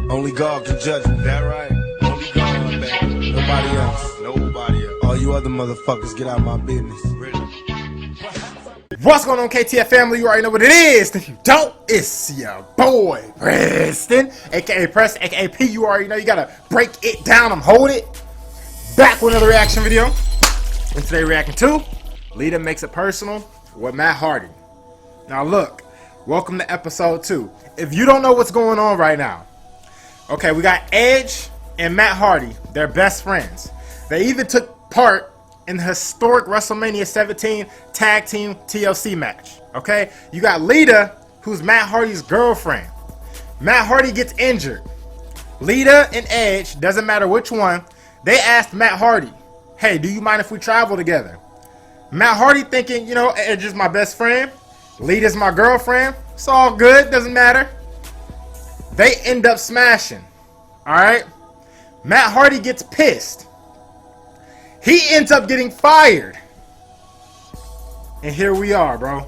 Only God can judge me. That right? Only God, baby. Nobody else. Nobody else. All you other motherfuckers, get out of my business. Really? What's going on, KTF family? You already know what it is. If you don't, it's your boy Preston, aka Preston, aka P. You already know. You gotta break it down and hold it. Back with another reaction video. And today reacting to Lita Makes It Personal with Matt Hardy. Now look, welcome to episode 2. If you don't know what's going on right now, okay, we got Edge and Matt Hardy. They're best friends. They even took part in the historic WrestleMania 17 Tag Team TLC match. Okay, you got Lita, who's Matt Hardy's girlfriend. Matt Hardy gets injured. Lita and Edge, doesn't matter which one, they asked Matt Hardy, hey, do you mind if we travel together? Matt Hardy thinking, you know, Edge is my best friend, Lita's my girlfriend, it's all good, doesn't matter. They end up smashing. Alright? Matt Hardy gets pissed. He ends up getting fired. And here we are, bro.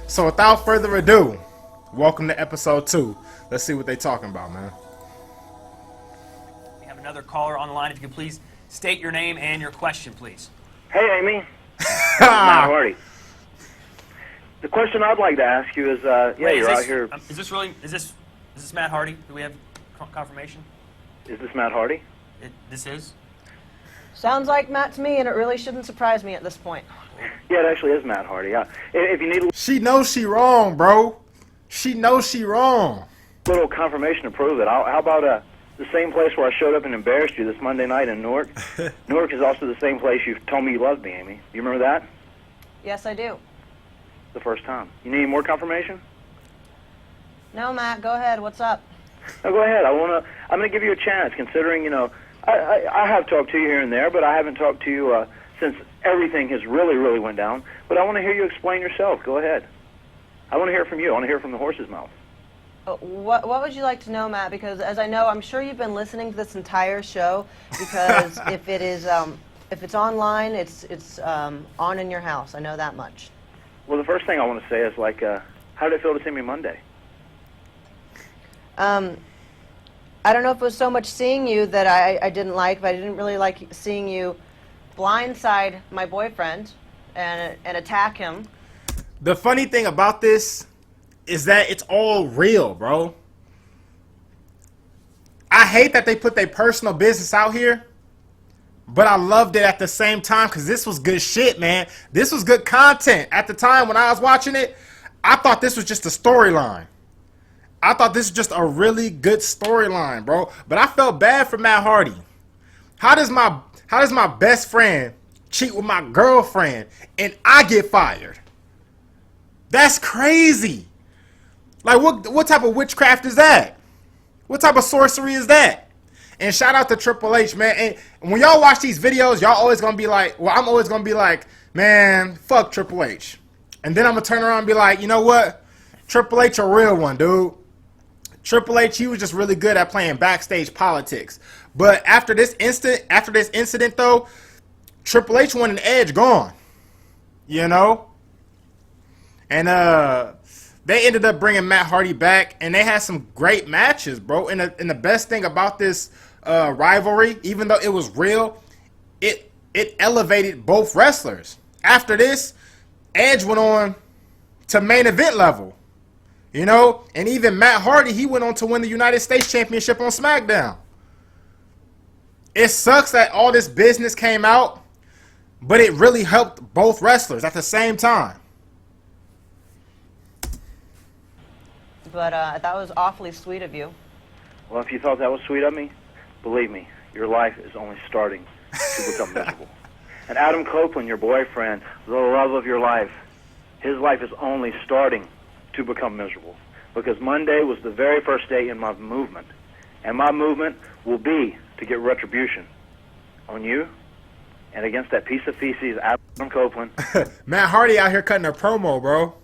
So without further ado, welcome to episode 2. Let's see what they talking about, man. We have another caller on the line. If you could please state your name and your question, please. Hey, Amy. Matt Hardy. The question I'd like to ask you is, you're out here. Is this Matt Hardy? Do we have confirmation? Is this Matt Hardy? This is? Sounds like Matt to me, and it really shouldn't surprise me at this point. Yeah, it actually is Matt Hardy. If you need She knows she wrong, bro. She knows she wrong. a little confirmation to prove it, how about the same place where I showed up and embarrassed you this Monday night in Newark? Newark is also the same place you told me you loved me, Amy. Do you remember that? Yes, I do. The first time. You need any more confirmation? No, Matt, go ahead. What's up? No, go ahead. I'm gonna give you a chance, considering, you know, I have talked to you here and there, but I haven't talked to you since everything has really went down. But I want to hear you explain yourself. Go ahead. I want to hear from you. I want to hear from the horse's mouth. What would you like to know, Matt? Because as I know, I'm sure you've been listening to this entire show. Because if it's online, it's on in your house. I know that much. Well, the first thing I want to say is, like, how did it feel to see me Monday? I don't know if it was so much seeing you that I didn't like, but I didn't really like seeing you blindside my boyfriend and attack him. The funny thing about this is that it's all real, bro. I hate that they put their personal business out here, but I loved it at the same time because this was good shit, man. This was good content. At the time when I was watching it, I thought this was just a storyline. I thought this was just a really good storyline, bro. But I felt bad for Matt Hardy. How does my best friend cheat with my girlfriend and I get fired? That's crazy. Like, what type of witchcraft is that? What type of sorcery is that? And shout out to Triple H, man. And when y'all watch these videos, y'all always gonna be like, well, I'm always gonna be like, man, fuck Triple H. And then I'm gonna turn around and be like, you know what? Triple H a real one, dude. Triple H, he was just really good at playing backstage politics. But after this incident though, Triple H wanted an Edge gone. You know? And they ended up bringing Matt Hardy back, and they had some great matches, bro. And the best thing about this rivalry, even though it was real, it elevated both wrestlers. After this, Edge went on to main event level. You know, and even Matt Hardy, he went on to win the United States Championship on Smackdown. It sucks that all this business came out, but it really helped both wrestlers at the same time. But that was awfully sweet of you. Well, if you thought that was sweet of me, believe me, your life is only starting to become miserable. And Adam Copeland, your boyfriend, the love of your life, his life is only starting to become miserable, because Monday was the very first day in my movement, and my movement will be to get retribution on you and against that piece of feces, Adam Copeland. Matt Hardy out here cutting a promo, bro,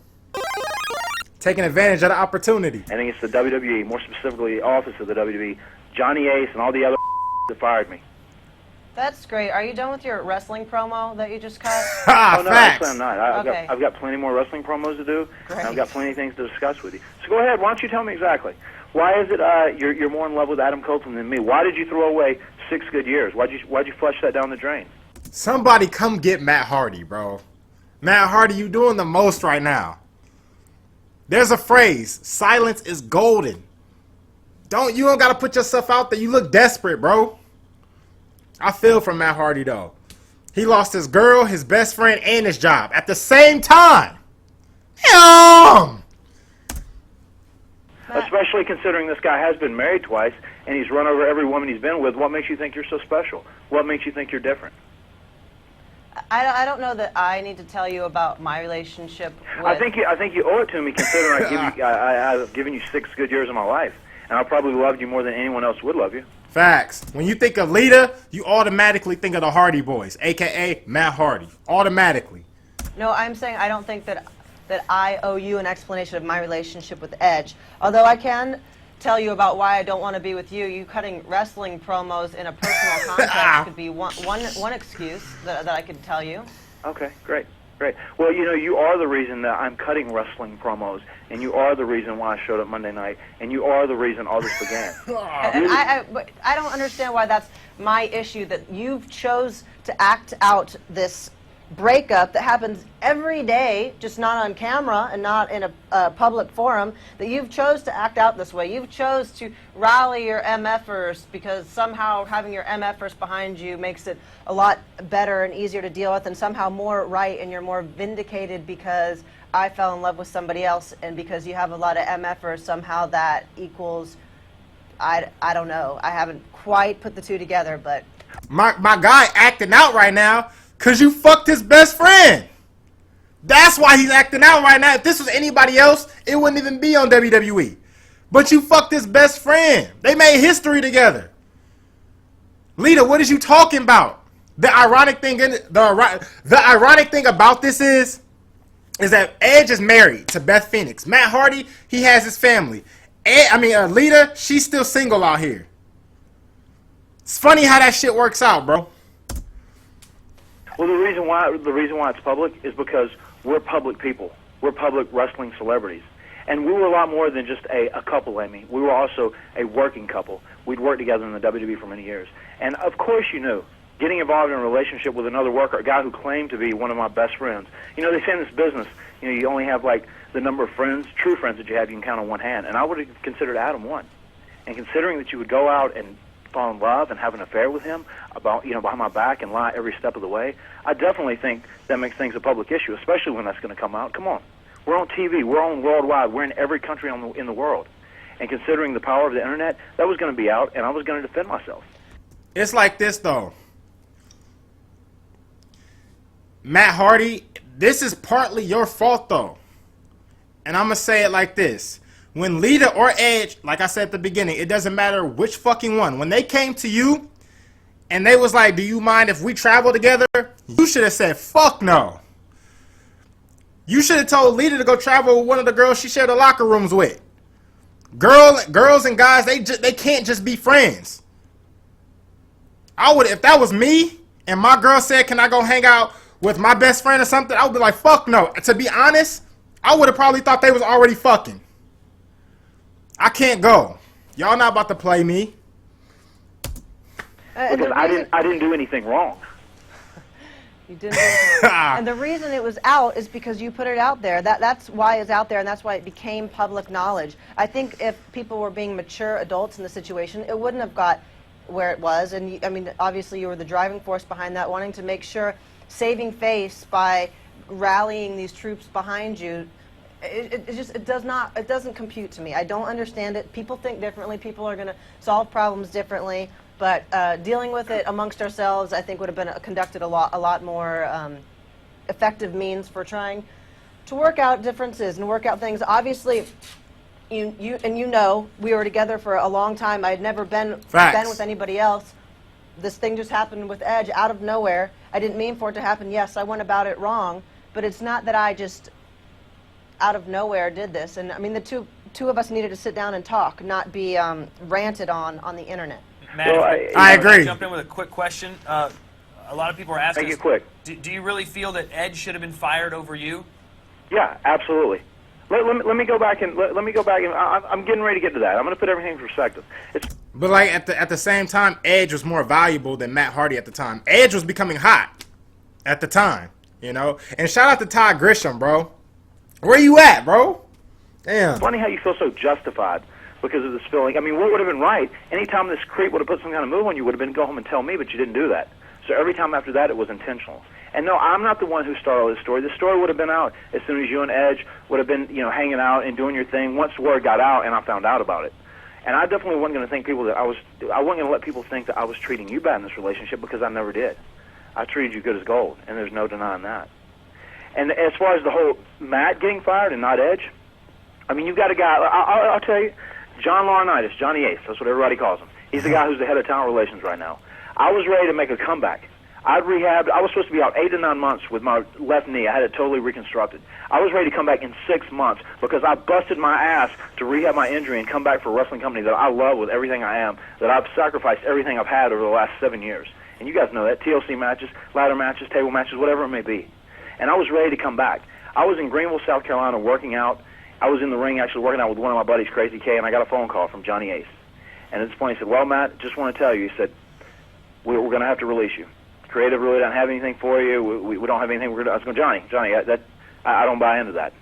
taking advantage of the opportunity. And against the WWE, more specifically the office of the WWE, Johnny Ace and all the other that fired me. That's great. Are you done with your wrestling promo that you just cut? Ah, Oh, no, facts. actually I'm not. I've got plenty more wrestling promos to do, Great. and I've got plenty of things to discuss with you. So go ahead, why don't you tell me exactly? Why is it you're more in love with Adam Copeland than me? Why did you throw away 6 good years? Why'd you flush that down the drain? Somebody come get Matt Hardy, bro. Matt Hardy, you doing the most right now. There's a phrase, silence is golden. You don't gotta put yourself out there. You look desperate, bro. I feel for Matt Hardy though. He lost his girl, his best friend, and his job at the same time. Damn! Especially considering this guy has been married twice and he's run over every woman he's been with. What makes you think you're so special? What makes you think you're different? I don't know that I need to tell you about my relationship with... I think you owe it to me, considering I've given you 6 good years of my life, and I probably loved you more than anyone else would love you. Facts. When you think of Lita, you automatically think of the Hardy Boys, a.k.a. Matt Hardy. Automatically. No, I'm saying I don't think that I owe you an explanation of my relationship with Edge. Although I can tell you about why I don't want to be with you. You cutting wrestling promos in a personal context could be one excuse that I could tell you. Okay, great. Well, you are the reason that I'm cutting wrestling promos, and you are the reason why I showed up Monday night, and you are the reason all this began. But I don't understand why that's my issue, that you've chose to act out this breakup that happens every day, just not on camera and not in a public forum, that you've chose to act out this way. You've chose to rally your MFers because somehow having your MFers behind you makes it a lot better and easier to deal with and somehow more right, and you're more vindicated because I fell in love with somebody else, and because you have a lot of MFers, somehow that equals, I don't know. I haven't quite put the two together, but... My guy acting out right now because you fucked his best friend. That's why he's acting out right now. If this was anybody else, it wouldn't even be on WWE. But you fucked his best friend. They made history together. Lita, what is you talking about? The ironic thing about this is that Edge is married to Beth Phoenix. Matt Hardy, he has his family. Lita, she's still single out here. It's funny how that shit works out, bro. Well, the reason why it's public is because we're public people. We're public wrestling celebrities. And we were a lot more than just a couple, Amy. We were also a working couple. We'd worked together in the WWE for many years. And of course you knew, getting involved in a relationship with another worker, a guy who claimed to be one of my best friends. They say in this business, you only have like the number of friends, true friends that you have, you can count on one hand. And I would have considered Adam one. And considering that you would go out and fall in love and have an affair with him behind my back and lie every step of the way, I definitely think that makes things a public issue, especially when that's going to come out. Come on. We're on TV. We're on worldwide. We're in every country in the world. And considering the power of the internet, that was going to be out, and I was going to defend myself. It's like this, though. Matt Hardy, this is partly your fault, though. And I'm going to say it like this. When Lita or Edge, like I said at the beginning, it doesn't matter which fucking one. When they came to you and they was like, do you mind if we travel together? You should have said, fuck no. You should have told Lita to go travel with one of the girls she shared the locker rooms with. Girls and guys, they can't just be friends. If that was me and my girl said, can I go hang out with my best friend or something? I would be like, fuck no. To be honest, I would have probably thought they was already fucking. I can't go. Y'all not about to play me. Because I didn't do anything wrong. You didn't do anything wrong. And the reason it was out is because you put it out there. That's why it's out there, and that's why it became public knowledge. I think if people were being mature adults in the situation, it wouldn't have got where it was. And obviously you were the driving force behind that, wanting to make sure, saving face by rallying these troops behind you. It doesn't compute to me. I don't understand it. People think differently. People are going to solve problems differently. But dealing with it amongst ourselves, I think, would have been conducted a lot more effective means for trying to work out differences and work out things. Obviously, we were together for a long time. I had never been with anybody else. This thing just happened with Edge out of nowhere. I didn't mean for it to happen. Yes, I went about it wrong. But it's not that I just out of nowhere did this. And the two of us needed to sit down and talk, not be ranted on the internet. Matt, well, I agree. Jump in with a quick question. A lot of people are asking. Make it quick. Do you really feel that Edge should have been fired over you? Yeah, absolutely. let me go back and let me go back and I'm getting ready to get to that. I'm going to put everything in perspective. But like at the same time, Edge was more valuable than Matt Hardy at the time. Edge was becoming hot at the time, you know. And shout out to Todd Grisham, bro. Where you at, bro? Damn. Funny how you feel so justified because of this feeling. I mean, what would have been right? Anytime this creep would have put some kind of move on you, would have been go home and tell me, but you didn't do that. So every time after that, it was intentional. And no, I'm not the one who started all this story. The story would have been out as soon as you and Edge would have been, you know, hanging out and doing your thing. Once the word got out and I found out about it. And I definitely wasn't going to think people that I wasn't going to let people think that I was treating you bad in this relationship because I never did. I treated you good as gold, and there's no denying that. And as far as the whole Matt getting fired and not Edge, I mean, you've got a guy, I'll tell you, John Laurinaitis, Johnny Ace, that's what everybody calls him. He's the guy who's the head of talent relations right now. I was ready to make a comeback. I'd rehabbed. I was supposed to be out 8 to 9 months with my left knee. I had it totally reconstructed. I was ready to come back in 6 months because I busted my ass to rehab my injury and come back for a wrestling company that I love with everything I am, that I've sacrificed everything I've had over the last 7 years. And you guys know that. TLC matches, ladder matches, table matches, whatever it may be. And I was ready to come back. I was in Greenville, South Carolina working out. I was in the ring actually working out with one of my buddies, Crazy K, and I got a phone call from Johnny Ace. And at this point he said, well, Matt, just want to tell you, he said, we're going to have to release you. Creative really doesn't have anything for you. We don't have anything. I was going, Johnny, I don't buy into that.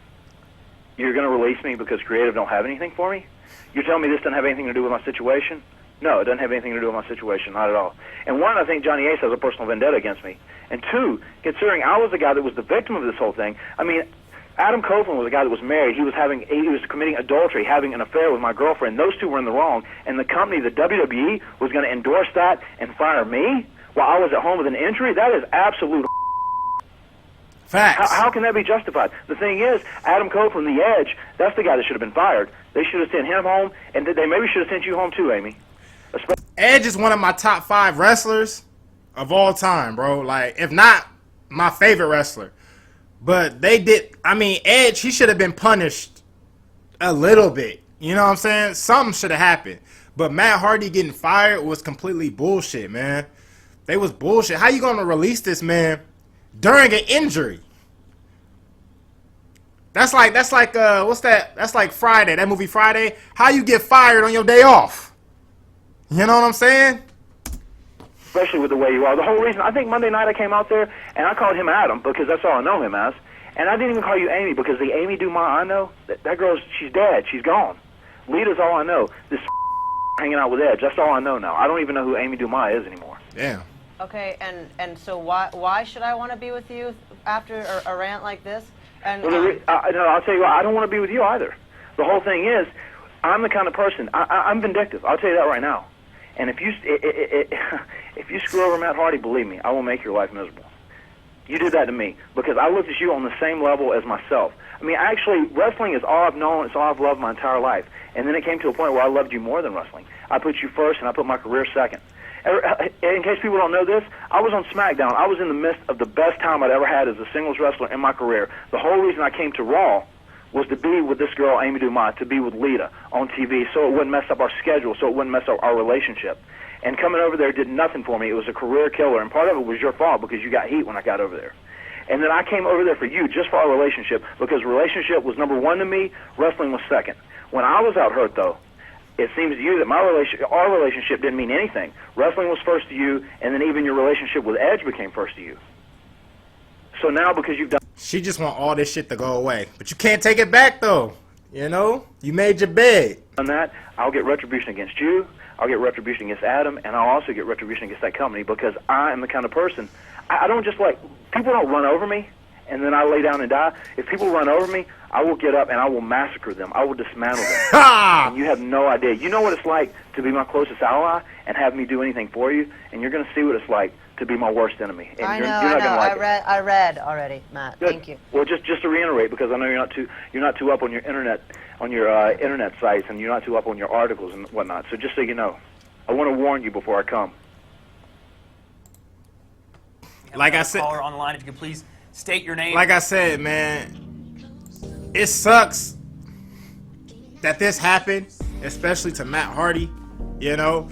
You're going to release me because Creative don't have anything for me? You're telling me this doesn't have anything to do with my situation? No, it doesn't have anything to do with my situation, not at all. And one, I think Johnny Ace has a personal vendetta against me. And two, considering I was the guy that was the victim of this whole thing, I mean, Adam Copeland was a guy that was married. He was committing adultery, having an affair with my girlfriend. Those two were in the wrong. And the company, the WWE, was going to endorse that and fire me while I was at home with an injury? That is absolute facts. How can that be justified? The thing is, Adam Copeland, the Edge, that's the guy that should have been fired. They should have sent him home, and they maybe should have sent you home too, Amy. Edge is one of my top 5 wrestlers of all time, bro. Like, if not my favorite wrestler. But they did, I mean, Edge, he should have been punished a little bit. You know what I'm saying? Something should have happened. But Matt Hardy getting fired was completely bullshit, man. They was bullshit. How you gonna release this man during an injury? That's like what's that? That's like Friday, that movie Friday. How you get fired on your day off? You know what I'm saying? Especially with the way you are. The whole reason, I think Monday night I came out there and I called him Adam because that's all I know him as. And I didn't even call you Amy because the Amy Dumas I know, that girl's, she's dead. She's gone. Lita's all I know. This hanging out with Edge, that's all I know now. I don't even know who Amy Dumas is anymore. Damn. Okay, and so why should I want to be with you after a rant like this? And well, no, I'll tell you what, I don't want to be with you either. The whole thing is, I'm the kind of person, I'm vindictive. I'll tell you that right now. And if you screw over Matt Hardy, believe me, I will make your life miserable. You did that to me because I looked at you on the same level as myself. I mean, actually, wrestling is all I've known. It's all I've loved my entire life. And then it came to a point where I loved you more than wrestling. I put you first, and I put my career second. In case people don't know this, I was on Smackdown. I was in the midst of the best time I'd ever had as a singles wrestler in my career. The whole reason I came to Raw was to be with this girl, Amy Dumas, to be with Lita on TV so it wouldn't mess up our schedule, so it wouldn't mess up our relationship. And coming over there did nothing for me. It was a career killer, and part of it was your fault because you got heat when I got over there. And then I came over there for you just for our relationship because relationship was number one to me, wrestling was second. When I was out hurt, though, it seems to you that our relationship didn't mean anything. Wrestling was first to you, and then even your relationship with Edge became first to you. So now because you've done... She just want all this shit to go away. But you can't take it back, though. You know? You made your bed. On that, I'll get retribution against you, I'll get retribution against Adam, and I'll also get retribution against that company because I am the kind of person... I don't just like... People don't run over me, and then I lay down and die. If people run over me, I will get up and I will massacre them. I will dismantle them. And you have no idea. You know what it's like to be my closest ally and have me do anything for you, and you're going to see what it's like to be my worst enemy. And I know. I read already, Matt. Good. Thank you. Well, just to reiterate, because I know you're not too up on your internet sites, and you're not too up on your articles and whatnot. So just so you know, I want to warn you before I come. Like I said, caller on the line, if you could please state your name. Like I said, man, it sucks that this happened, especially to Matt Hardy. You know,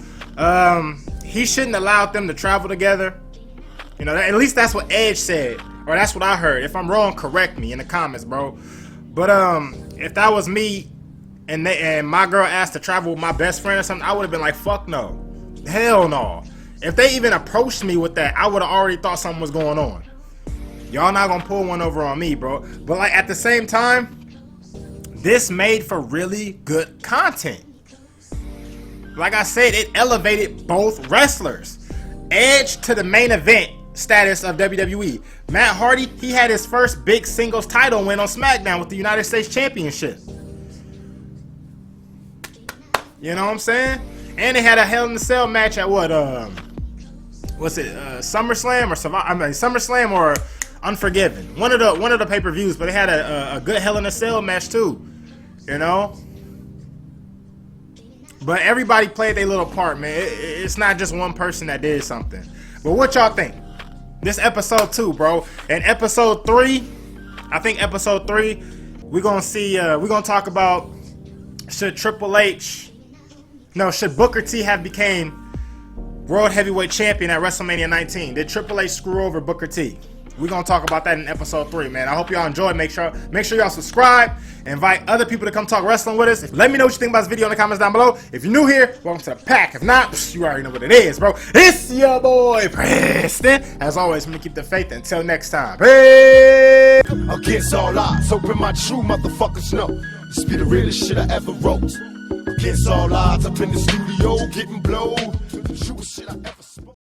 he shouldn't allow them to travel together. You know, at least that's what Edge said, or that's what I heard. If I'm wrong, correct me in the comments, bro. But if that was me and my girl asked to travel with my best friend or something, I would have been like, fuck no. Hell no. If they even approached me with that, I would have already thought something was going on. Y'all not gonna pull one over on me, bro. But like at the same time, this made for really good content. Like I said, it elevated both wrestlers. Edge to the main event status of WWE. Matt Hardy, he had his first big singles title win on Smackdown with the United States Championship. You know what I'm saying? And they had a Hell in a Cell match at what? What's it? SummerSlam or SummerSlam or Unforgiven? One of the pay-per-views, but they had a good Hell in a Cell match too. You know. But everybody played their little part, man. It's not just one person that did something. But what y'all think? This episode 2, bro. And episode 3, I think episode 3, we're gonna see. We're gonna talk about should Booker T have became World Heavyweight Champion at WrestleMania 19? Did Triple H screw over Booker T? We're gonna talk about that in episode 3, man. I hope y'all enjoyed. Make sure y'all subscribe. Invite other people to come talk wrestling with us. Let me know what you think about this video in the comments down below. If you're new here, welcome to the pack. If not, you already know what it is, bro. It's your boy Preston. As always, I'm gonna keep the faith. Until next time. Peace. Against all odds, hoping my true motherfuckers know this be the realest shit I ever wrote. Against all odds, up in the studio, getting blowed. The truest shit I ever spoke.